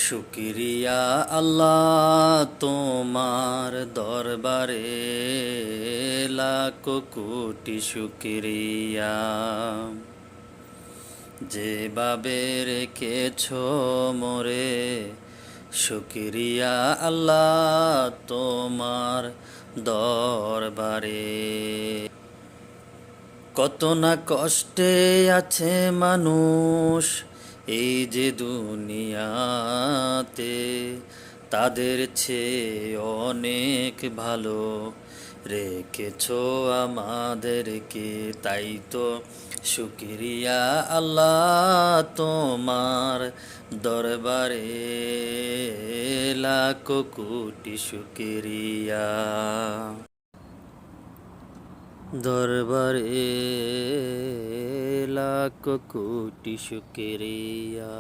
শুকরিয়া আল্লাহ তোমার দরবারে লাখো কোটি শুকরিয়া, যেভাবে রেখেছো মোরে। শুকরিয়া আল্লাহ তোমার দরবারে। কত না কষ্টে আছে মানুষ এই যে দুনিয়াতে, তাদের চেয়ে অনেক ভালো রেখেছো আমাদেরকে। তাই তো শুকরিয়া আল্লাহ তোমার দরবারে লাখো কোটি শুকরিয়া। দরবারে লাখো কোটি শুকরিয়া।